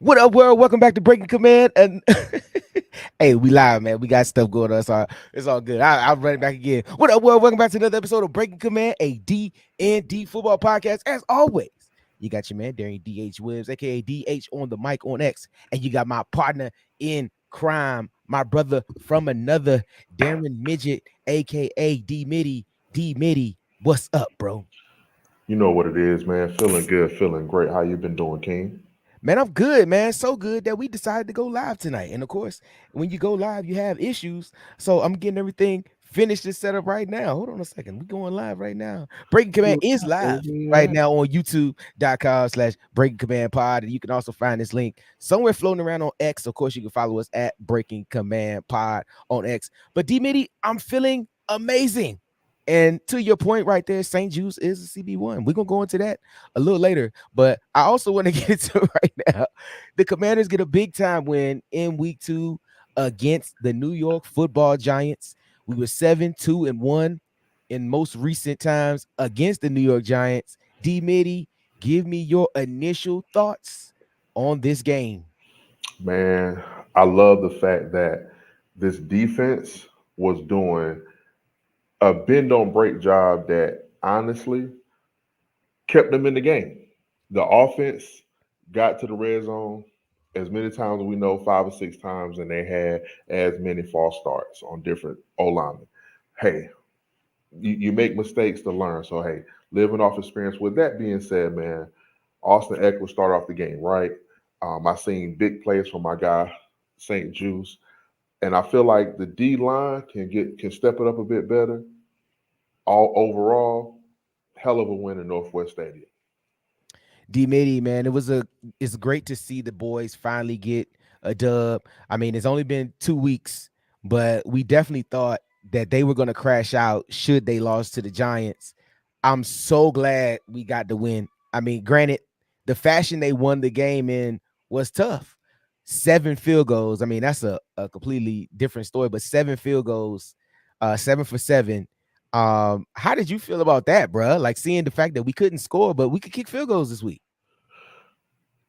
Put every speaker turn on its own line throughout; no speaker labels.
What up, world? Welcome back to Breaking Command. And hey, we live, man. We got stuff going on. It's all good. I'll run it back again. What up, world? Welcome back to another episode of Breaking Command, a D&D football podcast. As always, you got your man, Darren DH Williams, aka DH on the mic on X. And you got my partner in crime, my brother from another, Darren Midget, aka Dee Middy. Dee Middy, what's up, bro?
You know what it is, man. Feeling good, feeling great. How you been doing, King?
Man, I'm good, man. So good that we decided to go live tonight. And of course, when you go live, you have issues. So I'm getting everything finished and set up right now. Hold on a second. We going live right now. Breaking Command is live right
Yeah.
now on youtube.com/Breaking Command Pod. And you can also find this link somewhere floating around on X. Of course, you can follow us at Breaking Command Pod on X. But D Mitty, I'm feeling amazing. And to your point right there, St. Jude's is a CB1. We're going to go into that a little later. But I also want to get into it right now. The Commanders get a big time win in week 2 against the New York Football Giants. We were 7-2-1 in most recent times against the New York Giants. D Mitty, give me your initial thoughts on this game.
Man, I love the fact that this defense was doing a bend don't break job that honestly kept them in the game. The offense got to the red zone as many times as we know, 5 or 6 times, and they had as many false starts on different O linemen. Hey, you make mistakes to learn. So hey, living off experience. With that being said, man, Austin Eckler start off the game right. I seen big plays from my guy St. Juice, and I feel like the D line can step it up a bit better. All overall, hell of a win in Northwest Stadium.
D Mitty, man, it's great to see the boys finally get a dub. I mean, it's only been 2 weeks, but we definitely thought that they were gonna crash out should they lost to the Giants. I'm so glad we got the win. I mean, granted, the fashion they won the game in was tough. 7 field goals. I mean, that's a completely different story, but 7 field goals, 7 for 7. How did you feel about that, bro? Like seeing the fact that we couldn't score, but we could kick field goals this week.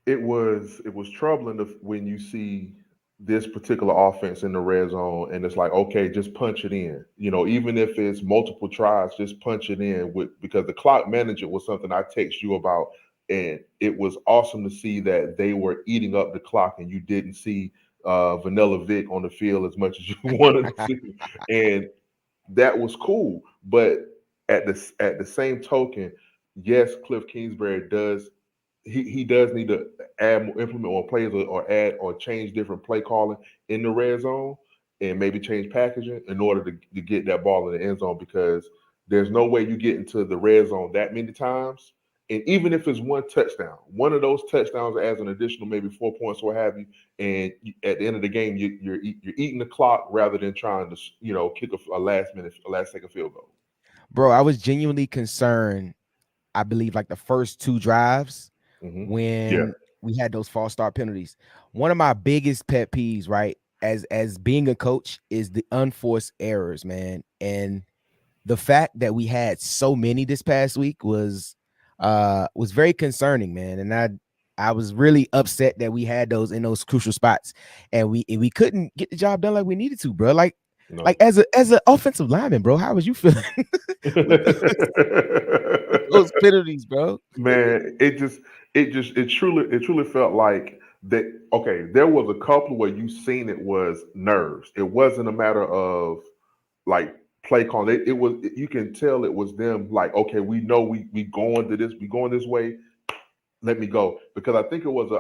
It was troubling when you see this particular offense in the red zone, and it's like, okay, just punch it in. Even if it's multiple tries, just punch it in. Because the clock management was something I text you about, and it was awesome to see that they were eating up the clock, and you didn't see Vanilla Vic on the field as much as you wanted to see, and that was cool. But at the same token, yes, Cliff Kingsbury does he does need to implement more plays, or add or change different play calling in the red zone, and maybe change packaging in order to get that ball in the end zone, because there's no way you get into the red zone that many times. And even if it's one touchdown, one of those touchdowns adds an additional maybe 4 points, what have you. And at the end of the game, you're eating the clock rather than trying to kick a last second field goal.
Bro, I was genuinely concerned. I believe like the first 2 drives
Yeah.
when we had those false start penalties. One of my biggest pet peeves, right, as being a coach, is the unforced errors, man. And the fact that we had so many this past week was very concerning, man. And I was really upset that we had those in those crucial spots, and we couldn't get the job done like we needed to, bro. Like
No.
as an offensive lineman, bro, how was you feeling with those penalties, bro?
Man, it truly felt like that. Okay, there was a couple where you seen it was nerves. It wasn't a matter of like play call. It was, you can tell it was them like, okay, we know we going this way. Let me go, because I think it was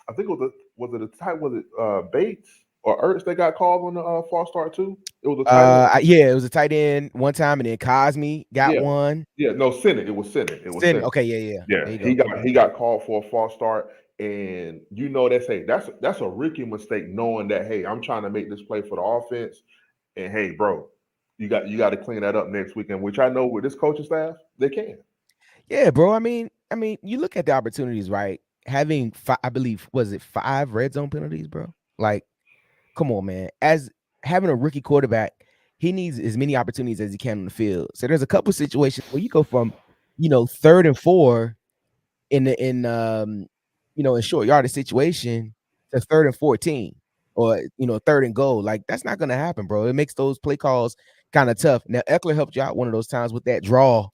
I think it was it a tight was it Bates or Ertz that got called on the false start too? It was a tight end.
Yeah, it was a tight end one time, and then Cosme got
Yeah,
one.
yeah. No, Senate. It was Senate. It was Senate.
Okay, yeah.
Yeah,
There you
he
go.
got called for a false start, and that's a rookie mistake, knowing that, hey, I'm trying to make this play for the offense, and hey, bro, you got to clean that up next weekend, which I know with this coaching staff they can.
Yeah, bro. I mean, you look at the opportunities, right? Having I believe, was it 5 red zone penalties, bro? Like, come on, man. As having a rookie quarterback, he needs as many opportunities as he can on the field. So there's a couple situations where you go from, 3rd and 4 in the in in short yardage situation to 3rd and 14 or, third and goal. Like, that's not going to happen, bro. It makes those play calls kind of tough. Now, Eckler helped you out one of those times with that draw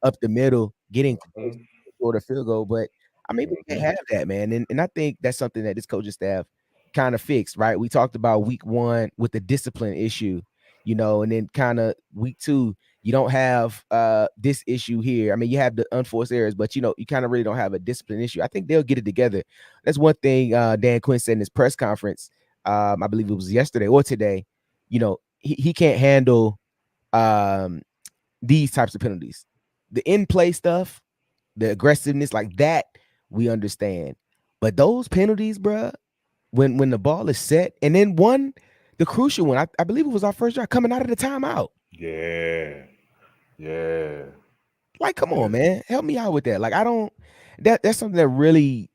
up the middle, getting close
Mhm,
to the field goal. But I mean, we can't
mhm.
have that, man. And I think that's something that this coaching staff kind of fixed, right? We talked about week 1 with the discipline issue, and then kind of week 2, you don't have this issue here. I mean, you have the unforced errors, but you kind of really don't have a discipline issue. I think they'll get it together. That's one thing Dan Quinn said in his press conference. I believe it was yesterday or today. He can't handle these types of penalties. The in-play stuff, the aggressiveness like that, we understand. But those penalties, bruh, when the ball is set, and then the crucial one, I believe it was our first drive coming out of the timeout.
Yeah, yeah,
Like, come
yeah.
on, man, help me out with that. Like, I don't. That's something that really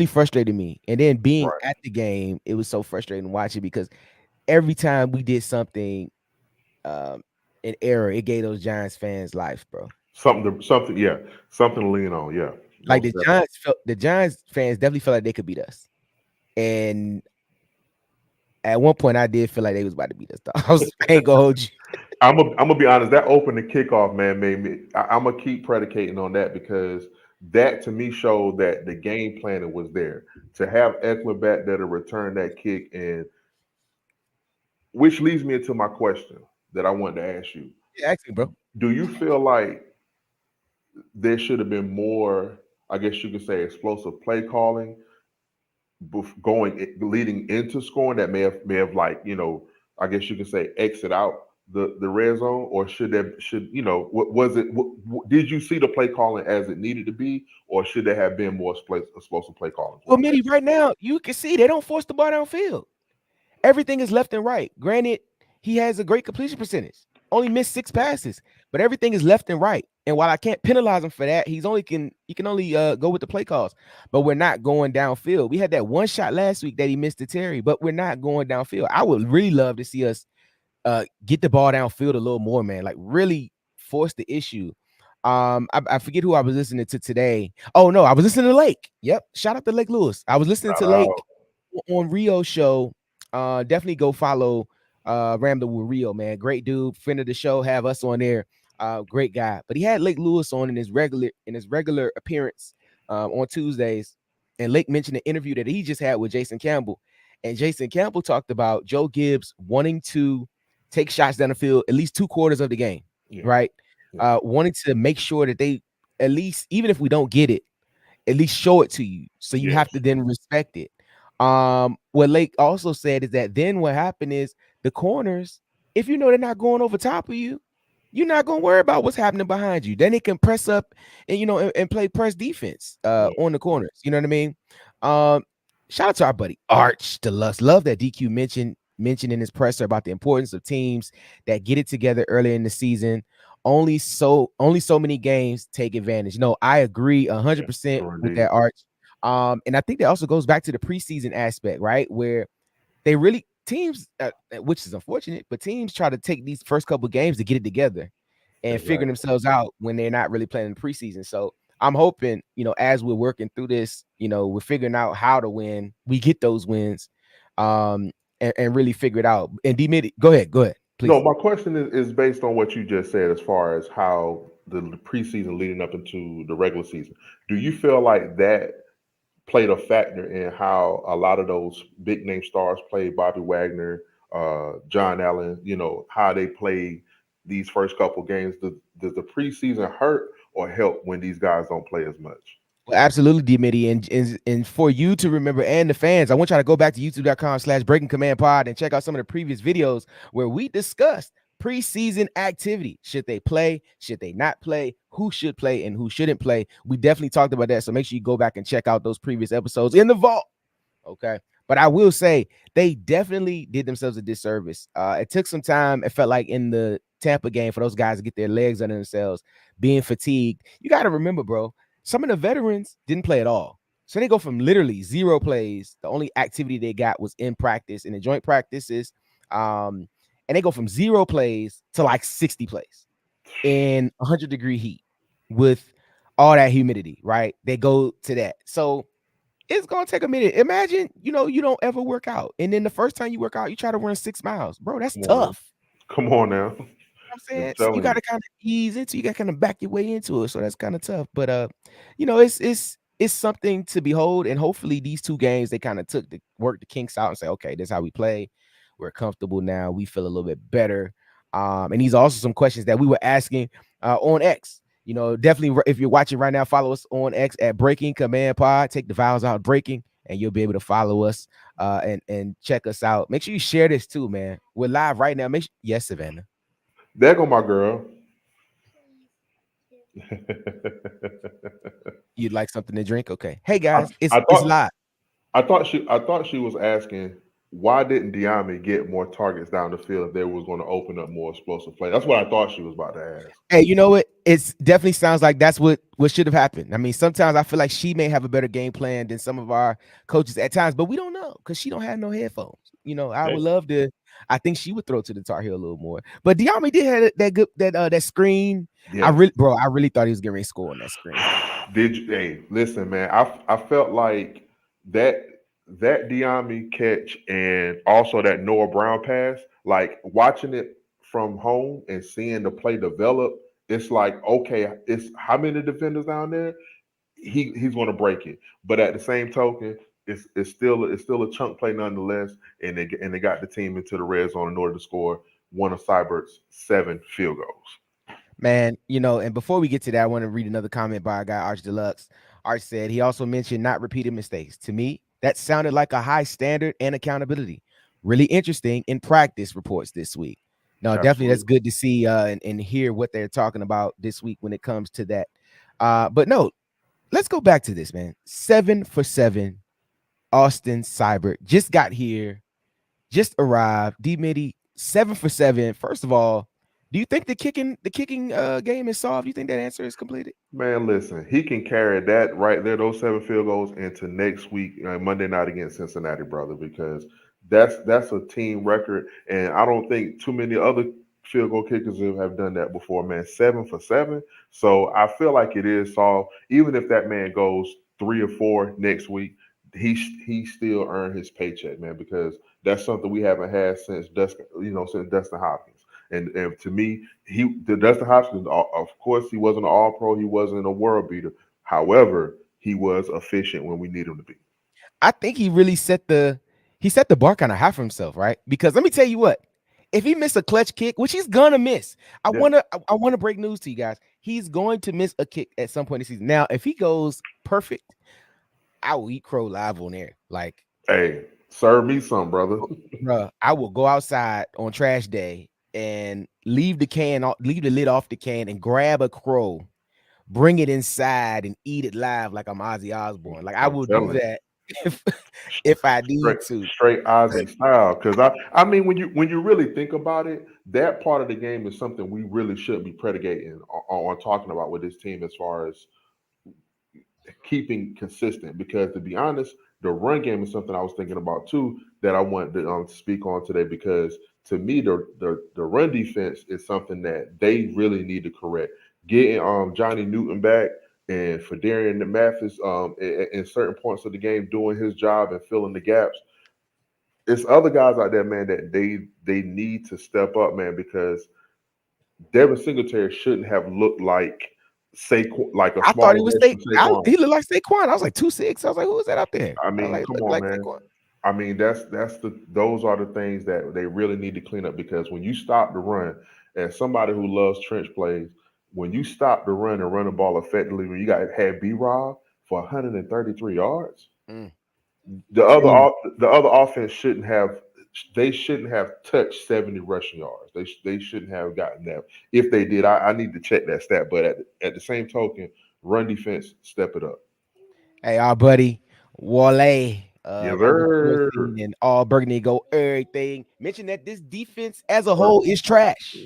frustrated me. And then being
Right.
at the game, it was so frustrating watching because every time we did something, um, an error, it gave those Giants fans life, bro.
Something, yeah, something to lean on. Yeah,
Like
most definitely.
The Giants fans definitely felt like they could beat us. And at one point, I did feel like they was about to beat us. I ain't gonna hold you.
I'm gonna be honest. That opening kickoff, man, made me. I'm gonna keep predicating on that because that to me showed that the game planning was there to have Eckler back there to return that kick, and which leads me into my question that I wanted to ask you.
Yeah, ask me, bro.
Do you feel like there should have been more? I guess you could say explosive play calling leading into scoring that may have like I guess you could say exit out the red zone, or should what was it did you see the play calling as it needed to be, or should there have been more explosive play calling
Well,
throughout that?
Mitty, right now you can see they don't force the ball downfield. Everything is left and right. Granted, he has a great completion percentage. Only missed 6 passes, but everything is left and right. And while I can't penalize him for that, he can only go with the play calls. But we're not going downfield. We had that one shot last week that he missed to Terry, but we're not going downfield. I would really love to see us get the ball downfield a little more, man. Like really force the issue. I forget who I was listening to today. Oh no, I was listening to Lake. Yep, shout out to Lake Lewis. I was listening
Shout
to
out.
Lake on Rio show. Definitely go follow Ramble with Rio, man. Great dude, friend of the show. Have us on there. Great guy. But he had Lake Lewis on in his regular appearance on Tuesdays. And Lake mentioned an interview that he just had with Jason Campbell. And Jason Campbell talked about Joe Gibbs wanting to take shots down the field at least 2 quarters of the game,
Yeah,
right?
yeah,
Wanting to make sure that they at least, even if we don't get it, at least show it to you. So you have to
yes,
then respect it. What Lake also said is that then what happened is the corners, if you know they're not going over top of you, you're not gonna worry about what's happening behind you. Then they can press up and and play press defense
yeah,
on the corners. You know what I mean? Um, Shout out to our buddy Arch Deluxe. Love that DQ mentioned in his presser about the importance of teams that get it together early in the season. Only so many games take advantage. No, I agree
yeah,
100%
sure
with
indeed.
that, Arch. And I think that also goes back to the preseason aspect, right? Where they really teams, which is unfortunate, but teams try to take these first couple games to get it together and figuring
Exactly.
themselves out when they're not really playing in the preseason. So I'm hoping, as we're working through this, we're figuring out how to win. We get those wins, and really figure it out. And D Middy, go ahead,
No,
please.
my question is based on what you just said as far as how the preseason leading up into the regular season. Do you feel like that played a factor in how a lot of those big name stars played? Bobby Wagner, John Allen, how they played these first couple games. Does the preseason hurt or help when these guys don't play as much?
Well, absolutely, D Mitty. And for you to remember, and the fans, I want y'all to go back to youtube.com/breaking command pod and check out some of the previous videos where we discussed preseason activity. Should they play? Should they not play? Who should play and who shouldn't play? We definitely talked about that. So make sure you go back and check out those previous episodes in the vault. Okay. But I will say they definitely did themselves a disservice. It took some time. It felt like in the Tampa game for those guys to get their legs under themselves, being fatigued. You got to remember, bro, some of the veterans didn't play at all. So they go from literally 0 plays. The only activity they got was in practice, in the joint practices. Um, and they go from 0 plays to like 60 plays in 100-degree heat with all that humidity, right? They go to that. So It's gonna take a minute. Imagine, you don't ever work out, and then the first time you work out, you try to run 6 miles, bro. That's
Come on now.
tough.
Come on now.
I'm
I'm
saying you
telling
got
you.
to kind of ease into. You got to kind of back your way into it. So that's kind of tough. But it's something to behold. And hopefully these two games they kind of took the work the kinks out and say, okay, this is how we play. We're comfortable now. We feel a little bit better. And these are also some questions that we were asking on X. Definitely if you're watching right now, follow us on X at Breaking Command Pod. Take the vowels out, breaking, and you'll be able to follow us and check us out. Make sure you share this too, man. We're live right now. Yes, Savannah.
There go my girl.
You'd like something to drink? Okay. Hey
I,
guys, it's
I
it's
thought
live.
I thought she was asking why didn't Diami get more targets down the field if they was going to open up more explosive play. That's what I thought she was about to ask.
Hey, you know what? It's definitely sounds like that's what should have happened. I mean, sometimes I feel like she may have a better game plan than some of our coaches at times, but we don't know because she don't have no headphones. I would
Hey,
love to. I think she would throw to the Tar Heel a little more. But Diami did have that good that screen.
yes.
I really thought he was getting ready to score on that screen.
Did you? Hey, listen, man. I felt like that that Diami catch and also that Noah Brown pass. Like watching it from home and seeing the play develop. It's like okay, it's how many defenders down there? He's going to break it. But at the same token, it's still a chunk play nonetheless. And they got the team into the red zone in order to score one of Cybert's 7 field goals.
Man, and before we get to that, I want to read another comment by a guy, Arch Deluxe. Arch said he also mentioned not repeating mistakes. To me, that sounded like a high standard and accountability. Really interesting in practice reports this week. No, definitely that's
Absolutely.
good to see and hear what they're talking about this week when it comes to that. But no, let's go back to this, man. 7 for 7, Austin Seibert just got here, just arrived. Dee Middy, 7 for 7. First of all, do you think the kicking game is solved? Do you think that answer is completed?
Man, listen, he can carry that right there, those 7 field goals, into next week, Monday night against Cincinnati, brother, because that's a team record, and I don't think too many other field goal kickers have done that before, man. 7 for 7, so I feel like it is solved. Even if that man goes 3 or 4 next week, he still earned his paycheck, man, because that's something we haven't had since Dustin Hopkins. And to me, the Dustin Hopkins, of course, he wasn't an All Pro, he wasn't a world beater. However, he was efficient when we need him to be.
I think he set the bar kind of high for himself, right? Because let me tell you what, if he missed a clutch kick, which he's gonna miss, I
Yeah.
wanna I want to break news to you guys. He's going to miss a kick at some point in the season. Now, if he goes perfect, I will eat crow live on air. Like,
Hey, serve me some, brother.
bruh, I will go outside on trash day and leave the lid off the can and grab a crow, bring it inside and eat it live like I'm Ozzy Osbourne. Like I
I'm
will do
telling you.
that if if I need
Straight,
to.
straight Ozzy style. Because I mean, when you really think about it, that part of the game is something we really should be predicating on talking about with this team as far as keeping consistent. Because to be honest, the run game is something I was thinking about too that I wanted to speak on today. Because to me, the run defense is something that they really need to correct. Getting Johnny Newton back and Fedarian Mathis in certain points of the game doing his job and filling the gaps. It's other guys out there, man, that they need to step up, man, because Devin Singletary shouldn't have looked like like a
I thought he
smaller
was
version of Saquon.
he looked like Saquon. I was like 2'6". I was like, who is that up there?
I
I was
mean,
like,
come
look
on,
like
man.
Saquon.
I mean, those are the things that they really need to clean up because when you stop the run, as somebody who loves trench plays, when you stop the run and run the ball effectively, when you got had B Rob for 133 yards,
Mm.
the other
Mm.
the other offense shouldn't have touched 70 rushing yards. They shouldn't have gotten that. If they did, I need to check that stat. But at the same token, run defense, step it up.
Hey, our buddy Wale,
Yes,
my boy
sir.
Dorsey and all Burgundy go everything. Mentioned that this defense as a whole is trash.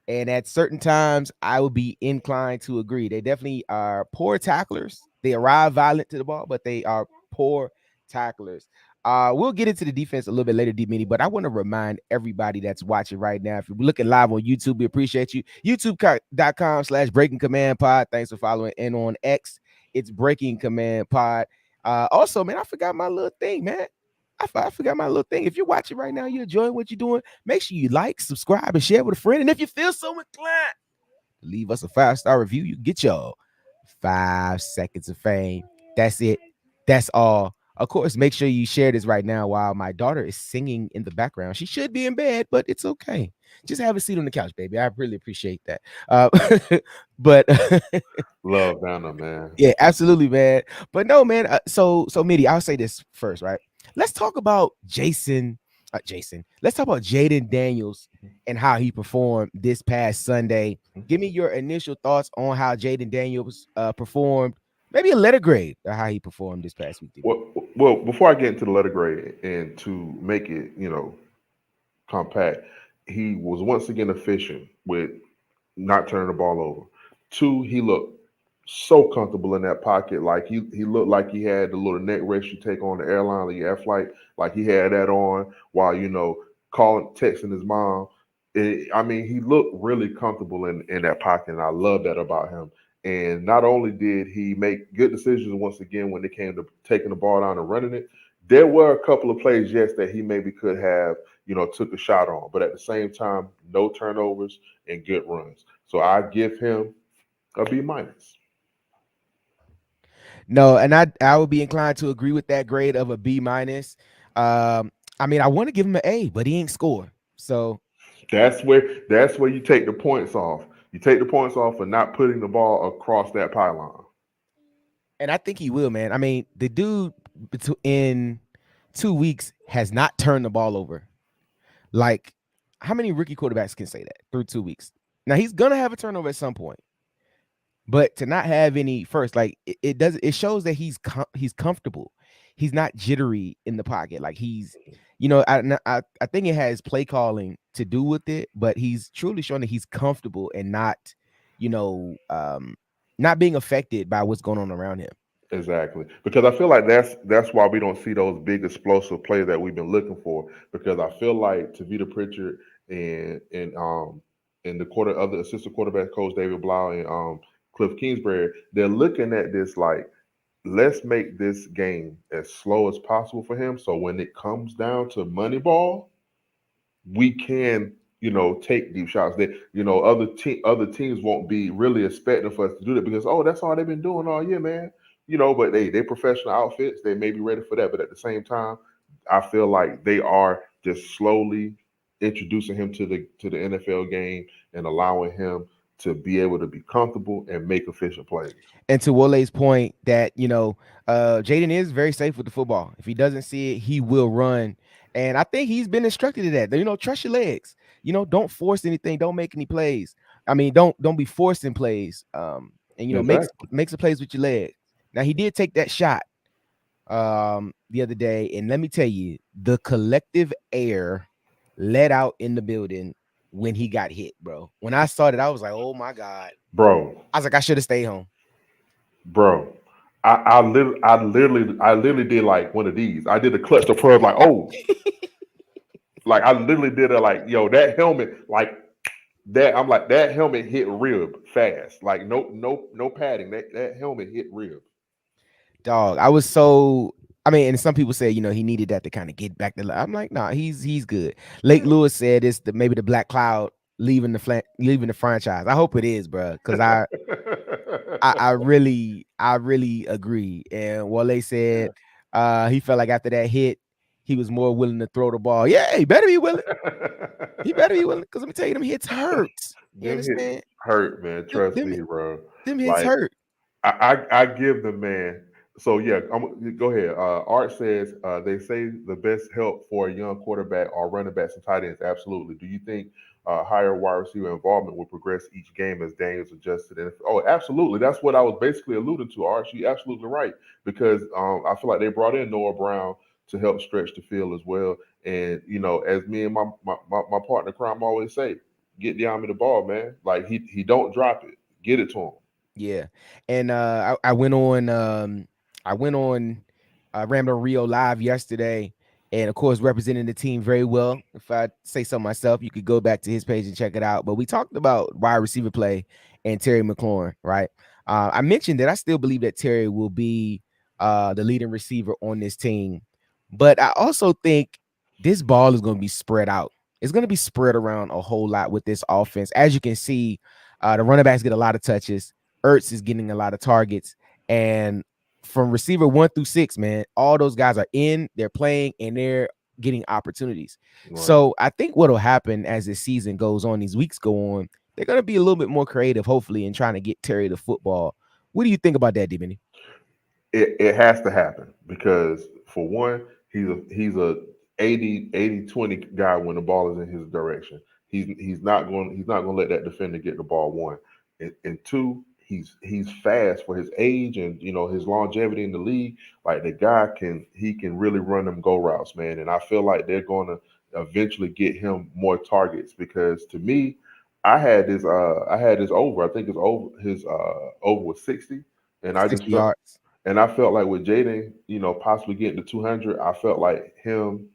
And at certain times, I would be inclined to agree. They definitely are poor tacklers. They arrive violent to the ball, but they are poor tacklers. We'll get into the defense a little bit later, D Mini, but I want to remind everybody that's watching right now. If you're looking live on YouTube, we appreciate you. YouTube.com/Breaking Command Pod. Thanks for following. And on X, it's Breaking Command Pod. Also, man, I forgot my little thing, man. I forgot my little thing. If you're watching right now, you're enjoying what you're doing, make sure you like, subscribe, and share with a friend. And if you feel so inclined, leave us a 5-star review. You get your 5 seconds of fame. That's it. That's all. Of course, make sure you share this right now while my daughter is singing in the background. She should be in bed, but it's okay. Just have a seat on the couch, baby. I really appreciate that. But
Love Vanna, man.
yeah, absolutely, man. But no, man. So Mitty, I'll say this first, right? Let's talk about Jason. Let's talk about Jaden Daniels and how he performed this past Sunday. Give me your initial thoughts on how Jaden Daniels performed. Maybe a letter grade of how he performed this past week.
Well, before I get into the letter grade and to make it, compact, he was once again efficient with not turning the ball over. Two, he looked so comfortable in that pocket. Like he looked like he had the little neck rest you take on the airline or your air flight. Like he had that on while calling, texting his mom. I mean, he looked really comfortable in that pocket, and I love that about him. And not only did he make good decisions once again when it came to taking the ball down and running it, there were a couple of plays, yes, that he maybe could have, took a shot on. But at the same time, no turnovers and good runs. So I give him a B minus.
No, and I would be inclined to agree with that grade of a B minus. I mean, I want to give him an A, but he ain't score. So
That's where you take the points off. You take the points off for not putting the ball across that pylon.
and I think he will, man. I mean, the dude in 2 weeks has not turned the ball over. Like, how many rookie quarterbacks can say that through 2 weeks? Now he's gonna have a turnover at some point, but to not have any first, like it does, it shows that he's comfortable. He's not jittery in the pocket. Like I think it has play calling to do with it, but he's truly showing that he's comfortable and not, you know, not being affected by what's going on around him.
Exactly, because I feel like that's why we don't see those big explosive plays that we've been looking for. Because I feel like Tavita Pritchard and the quarter other assistant quarterback coach David Blau and Cliff Kingsbury, they're looking at this like, let's make this game as slow as possible for him. So when it comes down to money ball, we can, take deep shots. That other teams won't be really expecting for us to do that because that's all they've been doing all year, man. But they professional outfits. They may be ready for that, but at the same time, I feel like they are just slowly introducing him to the NFL game and allowing him to be able to be comfortable and make efficient plays.
And to Wole's point that, Jaden is very safe with the football. If he doesn't see it, he will run. And I think he's been instructed to that. Trust your legs. Don't force anything. Don't make any plays. I mean, don't be forcing plays. And
Exactly.
makes the plays with your legs. Now he did take that shot the other day, and let me tell you, the collective air let out in the building when he got hit, bro. When I saw it, I was like, oh my God.
Bro,
I was like, I should have stayed home.
bro. I literally did like one of these. I did a clutch to pearls, like, oh, like I literally did it, like, yo, that helmet, like that. I'm like, that helmet hit rib fast, like no padding. That helmet hit rib.
Dog, I was so. I mean, and some people say, he needed that to kind of get back to. I'm like, nah, he's good. Lake Lewis said it's maybe the black cloud leaving the franchise. I hope it is, bro, because I really agree. And Wale said he felt like after that hit, he was more willing to throw the ball. Yeah, he better be willing. He better be willing, because let me tell you, them hits hurt. You
Them hits
understand?
hurt, man.
Them,
Trust
them,
me, bro.
them hits
Like
hurt.
I give the man. So yeah, go ahead. Art says they say the best help for a young quarterback are running backs and tight ends. Absolutely. Do you think higher wide receiver involvement will progress each game as Daniels adjusted? And absolutely. That's what I was basically alluding to. Art, you absolutely right because I feel like they brought in Noah Brown to help stretch the field as well. And as me and my partner crime always say, get Diami the ball, man. Like he don't drop it. Get it to him.
Yeah. And I went on Ramblin' Rio Live yesterday, and of course representing the team very well. If I say so myself, you could go back to his page and check it out. But we talked about wide receiver play and Terry McLaurin, right? I mentioned that I still believe that Terry will be the leading receiver on this team. But I also think this ball is going to be spread out. It's going to be spread around a whole lot with this offense. As you can see, the running backs get a lot of touches. Ertz is getting a lot of targets. And from receiver 1 through 6, man, all those guys are in, they're playing, and they're getting opportunities.
Right.
So I think what will happen as this season goes on, these weeks go on, they're going to be a little bit more creative, hopefully, in trying to get Terry the football. What do you think about that, D-Minnie?
It has to happen because for one, he's a 80-20 guy when the ball is in his direction. He's not going to let that defender get the ball, one. And two, he's fast for his age and his longevity in the league. Like the guy can really run them go routes, man. And I feel like they're going to eventually get him more targets because to me, I had this over. I think it's over his over was 60. And I just
60
felt
yards.
and I felt like with Jaden, possibly getting to 200, I felt like him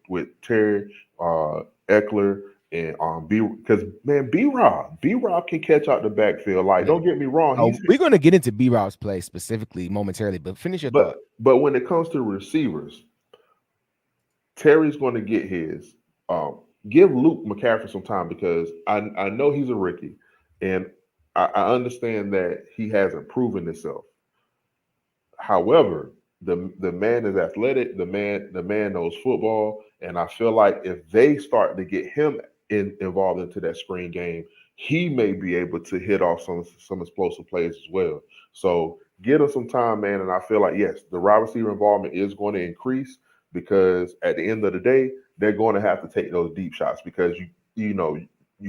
with Terry, Eckler, and B, because man, B Rob can catch out the backfield. Like,
Yeah.
don't get me wrong,
Oh, we're going to get into B-Rob's play specifically momentarily, but finish your
but
thought.
but when it comes to receivers, Terry's going to get his. Give Luke McCaffrey some time because I know he's a rookie, and I understand that he hasn't proven himself. However, the man is athletic. The man knows football, and I feel like if they start to get him involved into that screen game, he may be able to hit off some explosive plays as well. So get him some time, man. And I feel like yes, the wide receiver involvement is going to increase because at the end of the day, they're going to have to take those deep shots because you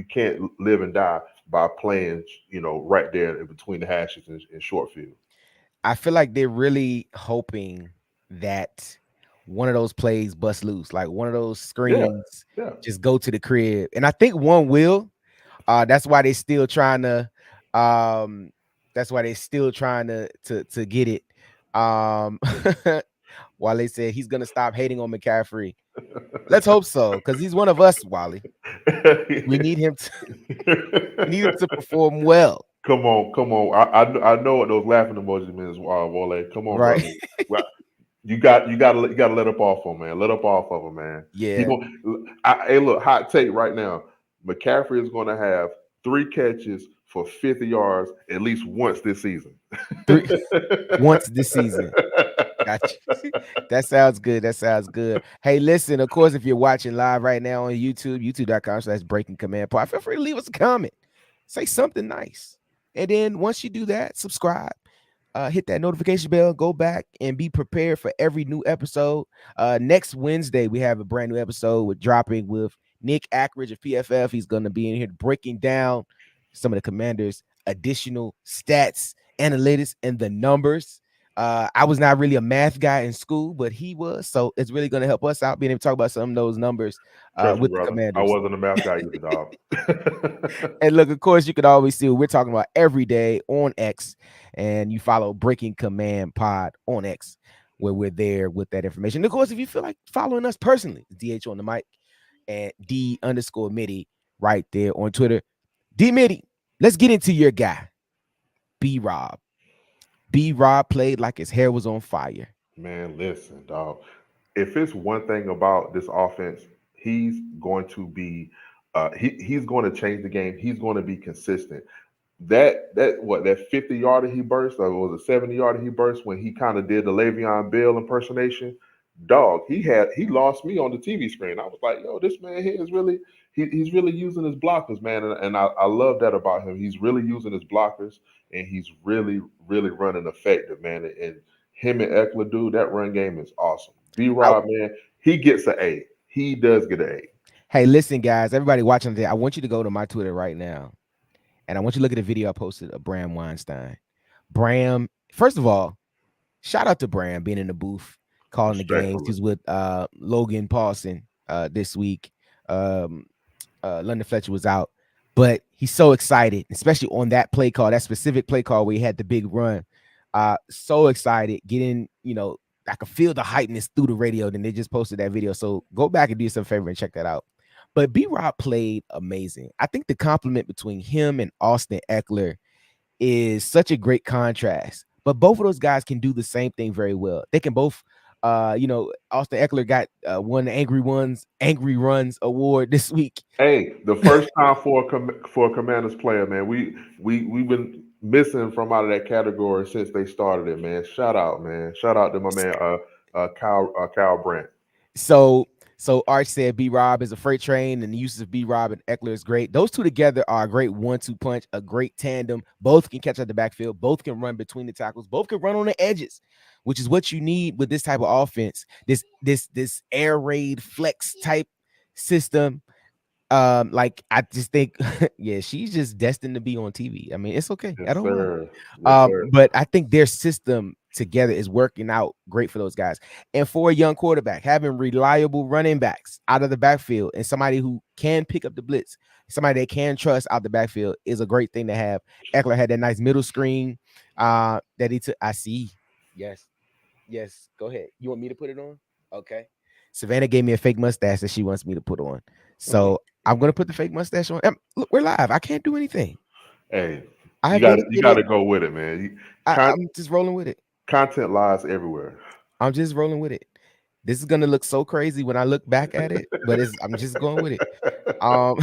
can't live and die by playing right there in between the hashes in short field.
I feel like they're really hoping that one of those plays bust loose, like one of those
Yeah,
screens
yeah.
just go to the crib. And I think one will. That's why they still trying to um that's why they still trying to get it. Um Wale said he's gonna stop hating on McCaffrey. Let's hope so, because he's one of us, Wally. We need him to we need him to perform well,
Come on, come on. I know what those laughing emojis means, Wale. Come on,
right?
brother. Well, you gotta let up off him, man. Let up off of him, man. He
Yeah.
going hey, look, hot take right now. McCaffrey is gonna have 3 catches for 50 yards at least once this season.
Three once this season. Gotcha. That sounds good. That sounds good. Hey, listen, of course, if you're watching live right now on YouTube, youtube.com/breaking command pod, feel free to leave us a comment. Say something nice. And then once you do that, subscribe. Hit that notification bell, go back and be prepared for every new episode. Next Wednesday, we have a brand new episode with dropping with Nick Ackridge of PFF. He's going to be in here breaking down some of the Commanders' additional stats, analytics, and the numbers. I was not really a math guy in school, but he was. So it's really going to help us out being able to talk about some of those numbers
Trust me,
with the
brother. I
Commanders.
wasn't a math guy either, dog.
And look, of course, you can always see what we're talking about every day on X, and you follow Breaking Command Pod on X, where we're there with that information. And of course, if you feel like following us personally, DH on the mic and D_Middy right there on Twitter. D Middy, let's get into your guy, B Rob. B Rob played like his hair was on fire.
Man, listen, dog. If it's one thing about this offense, he's going to be he's going to change the game. He's going to be consistent. That 50 yarder he burst, or was it 70 yarder he burst when he kind of did the Le'Veon Bell impersonation? Dog, he lost me on the TV screen. I was like, yo, this man here is really he's really using his blockers, man, and I love that about him. He's really using his blockers, and he's really running effective, man. And him and Eckler, dude, that run game is awesome. B
I,
Rob, man, he gets an A. He does get an A.
hey, listen, guys, everybody watching today, I want you to go to my Twitter right now, and I want you to look at the video I posted of Bram Weinstein. Bram, first of all, shout out to Bram being in the booth calling the games.
Respectfully.
He's with Logan Paulson this week. London Fletcher was out, but he's so excited, especially on that play call, that specific play call where he had the big run. So excited, getting, I could feel the hypeness through the radio. Then they just posted that video. So go back and do yourself a favor and check that out. But B Rob played amazing. I think the compliment between him and Austin Eckler is such a great contrast. but both of those guys can do the same thing very well. They can both. Austin Eckler got won the Angry Runs award this week.
Hey, the first time for for a Commanders player, man. We've been missing from out of that category since they started it, man. Shout out, man. Shout out to my man, Kyle Brandt.
So Arch said B Rob is a freight train, and the uses of B Rob and Eckler is great. Those two together are a great 1-2 punch, a great tandem. Both can catch at the backfield, both can run between the tackles, both can run on the edges, which is what you need with this type of offense. This air raid flex type system. Like I just think, yeah, she's just destined to be on TV. I mean, it's okay. I
Yes,
don't mind.
sir. Yes, sir.
But I think their system together is working out great for those guys. And for a young quarterback, having reliable running backs out of the backfield and somebody who can pick up the blitz, somebody they can trust out the backfield is a great thing to have. Eckler had that nice middle screen that he took. I see. Yes. Yes. Go ahead. You want me to put it on? Okay. Savannah gave me a fake mustache that she wants me to put on. So I'm gonna put the fake mustache on. Look, we're live. I can't do anything.
Hey,
I
you
have
got you got
dedicated.
to go with it, man.
I'm just rolling with it.
Content lies everywhere.
I'm just rolling with it. This is gonna look so crazy when I look back at it, but I'm just going with it. Um,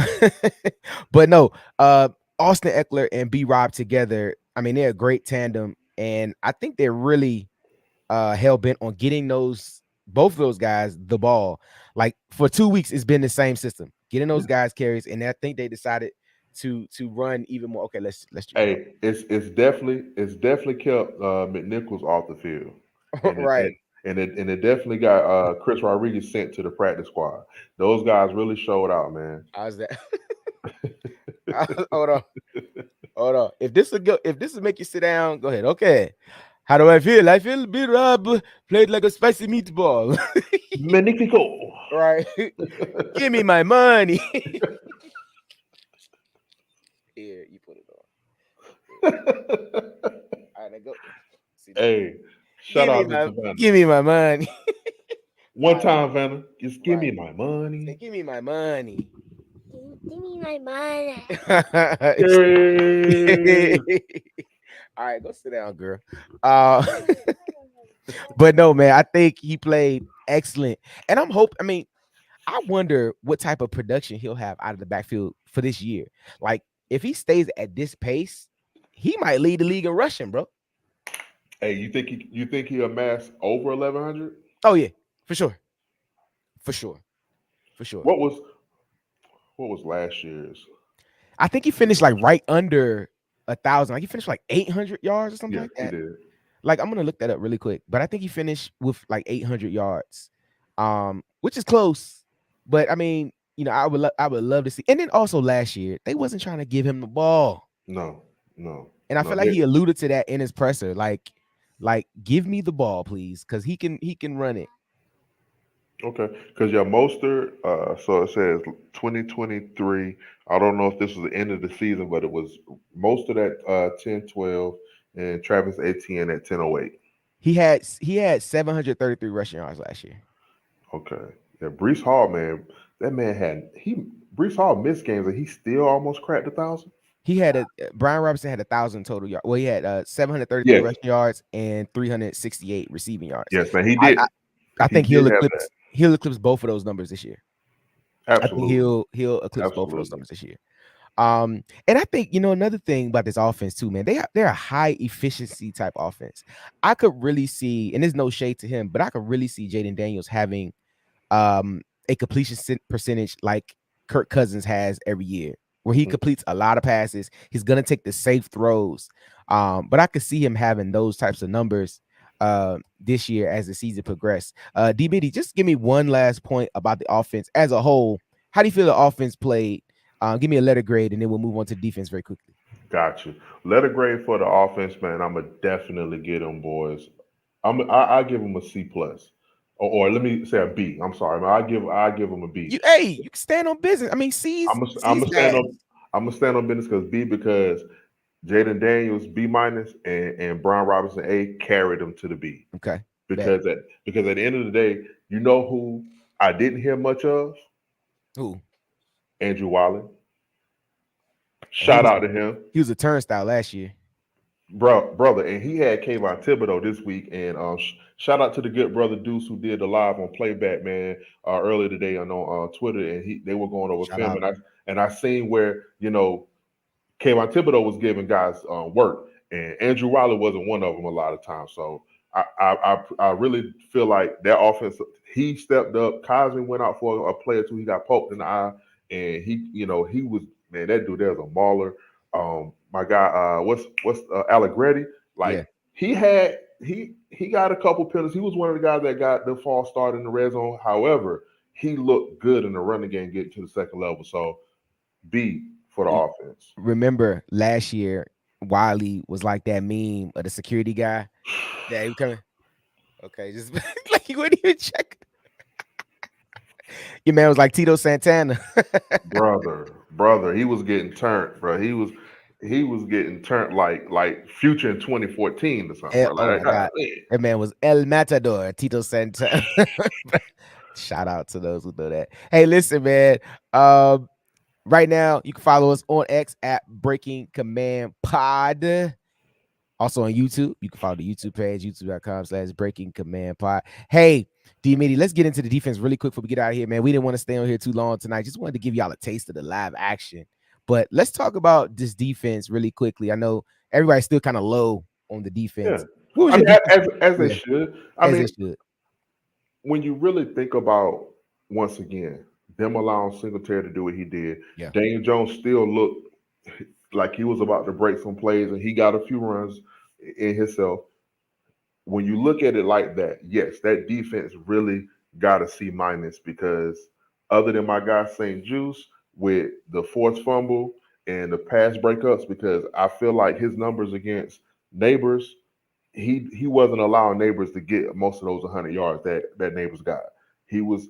but no, Austin Eckler and B Rob together. I mean, they're a great tandem, and I think they're really hell bent on getting both of those guys the ball. Like for 2 weeks, it's been the same system, getting those guys carries, and I think they decided to run even more. Okay, let's do it.
Hey, it's definitely kept McNichols off the field, and it,
Right.
and and it definitely got Chris Rodriguez sent to the practice squad. Those guys really showed out, man.
How's that? Hold on. Hold on. If this will make you sit down, go ahead. Okay. How do I feel? I feel B Rob played like a spicy meatball.
Magnifico.
Right. Give me my money. Here, you put it on. All right, now go. See that?
Hey, shout out to Savannah.
Give me my money.
One time, Vanna, just give me
Right.
my
Say,
money.
give me my money.
Give me my money.
Hey.
All right, go sit down, girl. Uh, but no, man, I think he played excellent, and I mean, I wonder what type of production he'll have out of the backfield for this year. Like, if he stays at this pace, he might lead the league in rushing, bro.
Hey, you think he amassed over 1,100?
Oh yeah, for sure, for sure, for sure.
What was last year's?
I think he finished like right under 1,000. Like he finished like 800 yards or something
Yeah,
like
he
that.
did.
Like I'm gonna look that up really quick, but I think he finished with like 800 yards, which is close. But I mean, I would love to see. And then also last year they wasn't trying to give him the ball,
No, no,
and I
no.
feel like he alluded to that in his presser, like give me the ball, please, because he can run it.
Okay, because yeah, Mostert. So it says 2023. I don't know if this was the end of the season, but it was Mostert at 10-12 and Travis Etienne at 10-08.
He had 733 rushing yards last year.
Okay, yeah, Brees Hall, man, that man had he Brees Hall missed games and he still almost cracked 1,000.
He had Brian Robinson had 1,000 total yards. Well, he had 733
Yes,
rushing yards and 368 receiving yards.
yes, man, he
I,
did.
I, I
He
think
did have that.
he'll eclipse both of those numbers this year. I think
Absolutely,
he'll eclipse both of those
absolutely.
numbers this year. And I think another thing about this offense too, man, they're a high efficiency type offense. I could really see, and there's no shade to him, but I could really see Jaden Daniels having a completion percentage like Kirk Cousins has every year, where he completes a lot of passes. He's gonna take the safe throws. But I could see him having those types of numbers this year as the season progressed. Dee Middy, just give me one last point about the offense as a whole. How do you feel the offense played? Give me a letter grade, and then we'll move on to defense very quickly.
Got you. Letter grade for the offense, man. I'm gonna definitely get them boys. I give them a C plus, or let me say a B. I'm sorry, man. I give them a B.
You can stand on business. I mean,
I'm
C's
gonna stand
guys.
on I'm gonna stand on business because Jaden Daniels B minus and Brian Robinson A carried them to the B
Okay, bet.
because at the end of the day, you know who I didn't hear much of?
Who?
Andrew Wiley.
And
Shout out to him.
he was a turnstile last year.
brother, and he had Kayvon Thibodeau this week. And shout out to the good brother Deuce who did the live on playback, man, earlier today on Twitter, and they were going over
Shout
film,
out.
and I seen where Kayvon Thibodeau was giving guys work, and Andrew Wiley wasn't one of them a lot of times. So I really feel like that offense. He stepped up. Cosme went out for a play or two. He got poked in the eye, and he was, man, that dude there's a mauler. My guy, what's Allegretti?
Yeah.
Like he got a couple penalties. He was one of the guys that got the false start in the red zone. However, he looked good in the running game, getting to the second level. So B for the offense.
Remember last year, Wiley was like that meme of the security guy that he was coming. Okay, just like he wouldn't even check. Your man was like Tito Santana.
Brother, he was getting turned, bro. He was getting turned like Future in 2014 or something, bro.
Oh
Like,
my God.
man.
That man was El Matador, Tito Santana. Shout out to those who know that. Hey, listen, man. Um, right now, you can follow us on X at Breaking Command Pod. Also on YouTube, you can follow the YouTube page, youtube.com/Breaking Command Pod. Hey, Dee Middy, let's get into the defense really quick before we get out of here, man. We didn't want to stay on here too long tonight. Just wanted to give y'all a taste of the live action. But let's talk about this defense really quickly. I know everybody's still kind of low on the
Yeah.
defense. What was
I
your
mean,
defense?
as they
Yeah,
should. I
as they
mean,
should.
when you really think about, once again, them allowing Singletary to do what he did,
Yeah.
Daniel Jones still looked like he was about to break some plays, and he got a few runs in himself. When you look at it like that, yes, that defense really got a C minus, because other than my guy St. Juice with the forced fumble and the pass breakups, because I feel like his numbers against Neighbors, he wasn't allowing Neighbors to get most of those 100 yards that Neighbors got. He was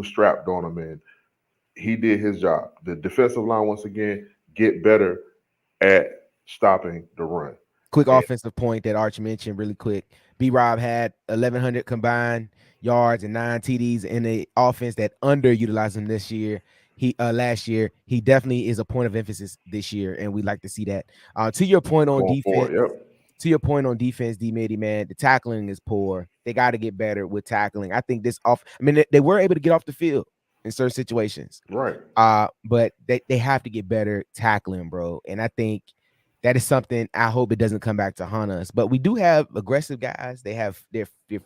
strapped on him, and he did his job. The defensive line, once again, get better at stopping the run.
Quick
And
offensive point that Arch mentioned really quick. B Rob had 1,100 combined yards and 9 TDs in the offense that underutilized him this year. He last year, he definitely is a point of emphasis this year, and we like to see that. To your point on
going
defense,
forward, yep,
D Mitty, man, the tackling is poor. They got to get better with tackling. I think this off. I mean, they were able to get off the field in certain situations.
right.
But they have to get better tackling, bro. And I think that is something I hope it doesn't come back to haunt us. But we do have aggressive guys. They're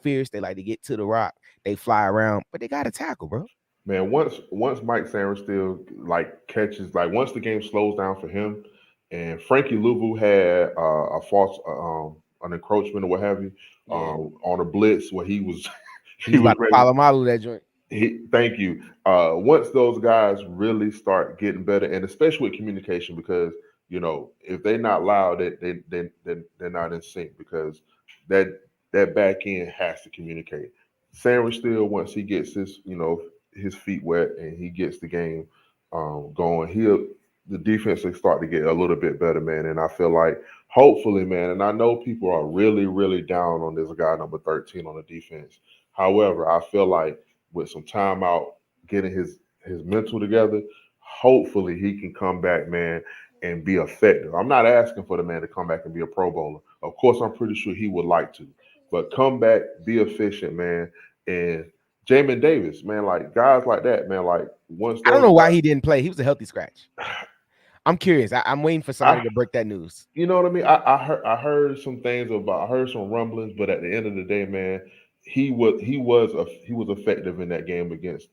fierce. They like to get to the rock. They fly around, but they got to tackle, bro.
Man, once Mike Sanders still like catches, like once the game slows down for him, and Frankie Louvu had a false an encroachment or what have you,
Yeah.
on a blitz where he was
He
he
was
was
about to
ready.
follow model that joint.
Thank you. Once those guys really start getting better, and especially with communication, because if they're not loud, they're not in sync, because that that back end has to communicate. Sanders still, once he gets his feet wet and he gets the game going, the defense will start to get a little bit better, man. And I feel like hopefully, man, and I know people are really really down on this guy number 13 on the defense. However, I feel like with some time out, getting his mental together, hopefully he can come back, man, and be effective. I'm not asking for the man to come back and be a Pro Bowler. Of course, I'm pretty sure he would like to, but come back, be efficient, man. And Jamin Davis, man, like guys like that, man, like once
I don't
those
know why
guys,
he didn't play. He was a healthy scratch. I'm curious. I'm waiting for somebody
I,
to break that news.
you know what I mean. I heard some things about, I heard some rumblings, but at the end of the day, man, he was effective in that game against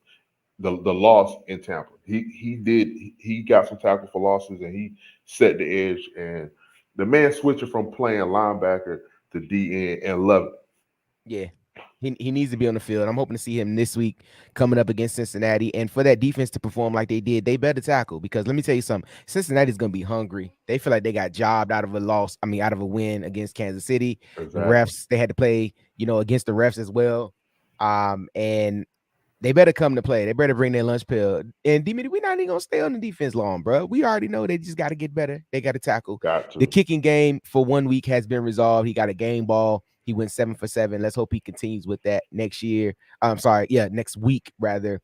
the loss in Tampa. He got some tackle for losses, and he set the edge. And the man switching from playing linebacker to DN and love it.
Yeah. He needs to be on the field. I'm hoping to see him this week coming up against Cincinnati. And for that defense to perform like they did, they better tackle, because let me tell you something. Cincinnati's gonna be hungry. They feel like they got jobbed out of a loss. I mean, out of a win against Kansas City. The
Exactly.
refs, they had to play, against the refs as well. And they better come to play. They better bring their lunch pill. And Dimity, we're not even gonna stay on the defense long, bro. We already know they just got to get better. They got to tackle.
Got
The
to.
kicking game for 1 week has been resolved. He got a game ball. He went 7 for 7. Let's hope he continues with that next year. I'm sorry, yeah, next week rather.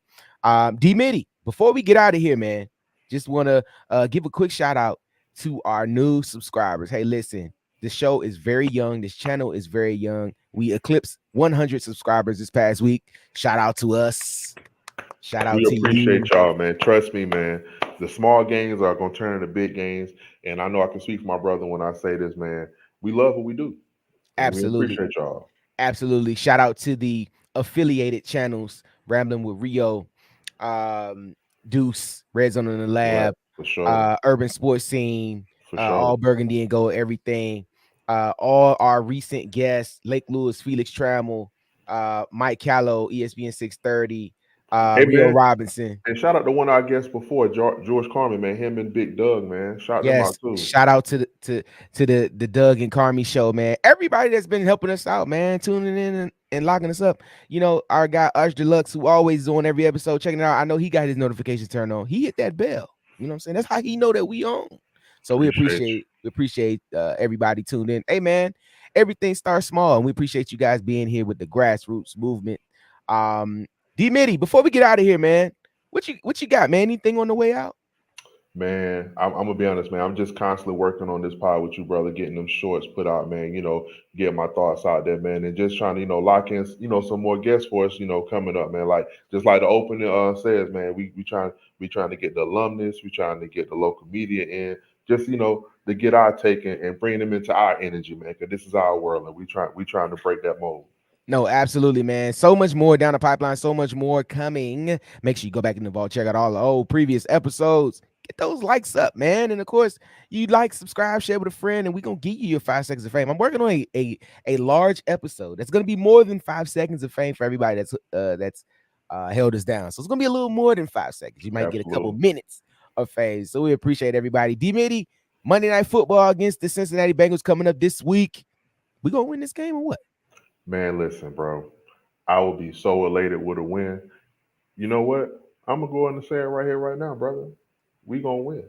Dimity, before we get out of here, man, just want to give a quick shout out to our new subscribers. Hey, listen, the show is very young. This channel is very young. We eclipsed 100 subscribers this past week. Shout out to us. Shout out
We
to
appreciate
you.
y'all, man. Trust me, man. The small gains are gonna turn into big gains, and I know I can speak for my brother when I say this, man. We love what we do, and we
Absolutely.
appreciate y'all.
Absolutely. Shout out to the affiliated channels, Rambling with Rio, Deuce, Red Zone in the
Right,
Lab,
for sure,
Urban Sports Scene,
for sure.
All Burgundy and Gold, everything. All our recent guests, Lake Lewis, Felix Trammell, Mike Callow, ESPN 630,
Hey,
Rio
man,
Robinson.
and shout out to one of our guests before, George Carmen, man. Him and Big Doug, man. Shout them out
Yes,
too.
shout out to the Doug and Carmi show, man. Everybody that's been helping us out, man, tuning in and locking us up. You know, our guy Ush Deluxe, who always on every episode, checking it out. I know he got his notifications turned on. He hit that bell. You know what I'm saying? That's how he know that we on. So
Appreciate
we appreciate everybody tuned in. Hey, man, everything starts small, and we appreciate you guys being here with the grassroots movement. Dee Middy, before we get out of here, man, what you got, man? Anything on the way out?
Man, I'm gonna be honest, man. I'm just constantly working on this pod with you, brother, getting them shorts put out, man. Getting my thoughts out there, man, and just trying to, lock in, some more guests for us, coming up, man. Like just like the opening says, man, we trying to get the alumnus, we trying to get the local media in, just to get our take and bring them into our energy, man. Because this is our world, and we trying to break that mold.
No, absolutely, man. So much more down the pipeline, so much more coming. Make sure you go back in the vault, check out all the old previous episodes. Get those likes up, man. And of course, you like, subscribe, share with a friend, and we're gonna give you your 5 seconds of fame. I'm working on a large episode that's gonna be more than 5 seconds of fame for everybody that's held us down. So it's gonna be a little more than 5 seconds. You might get a couple
Absolutely.
minutes of fame. So we appreciate everybody. Dee Middy, Monday Night Football against the Cincinnati Bengals coming up this week. We gonna win this game or what?
Man, listen, bro. I will be so elated with a win. You know what? I'm gonna go ahead and say it right here, right now, brother. We gonna win.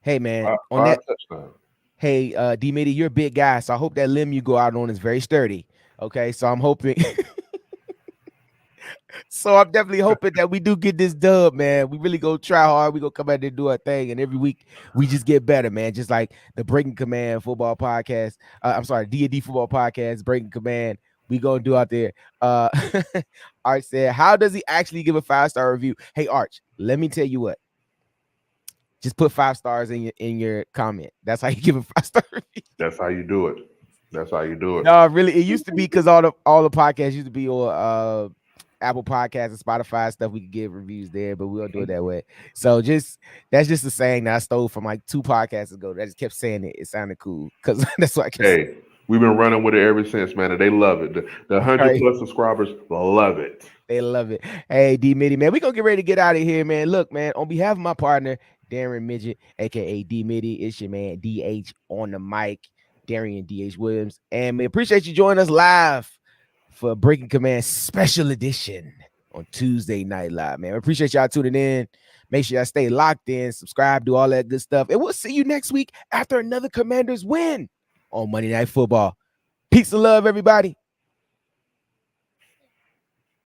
Hey, man, on
Five
that.
touchdowns.
Hey, Dee Middy, you're a big guy, so I hope that limb you go out on is very sturdy. Okay, so I'm hoping. So I'm definitely hoping that we do get this dub, man. We really go try hard. We go come out there and do our thing, and every week we just get better, man. Just like the Breaking Command football podcast. I'm sorry, D&D football podcast, Breaking Command. We gonna do out there. Arch said, "How does he actually give a 5-star review?" Hey, Arch, let me tell you what. Just put 5 stars in your comment. That's how you give a 5-star review.
That's how you do it. That's how you do it.
No, really, it used to be because all the podcasts used to be on Apple Podcasts and Spotify stuff. We could give reviews there, but we don't do it that way. So that's just a saying that I stole from like 2 podcasts ago. I just kept saying it. It sounded cool because that's what I kept saying.
Hey, we've been running with it ever since, man, and they love it. The 100
Right.
plus subscribers love it.
They love it. Hey, Dee Middy, man, we gonna get ready to get out of here, man. Look, man, on behalf of my partner, Darren Midget, aka Dee Middy, it's your man DH on the mic, Darian DH Williams, and we appreciate you joining us live for Breaking Command Special Edition on Tuesday Night Live, man. We appreciate y'all tuning in. Make sure y'all stay locked in, subscribe, do all that good stuff, and we'll see you next week after another Commanders win on Monday Night Football. Peace and love, everybody.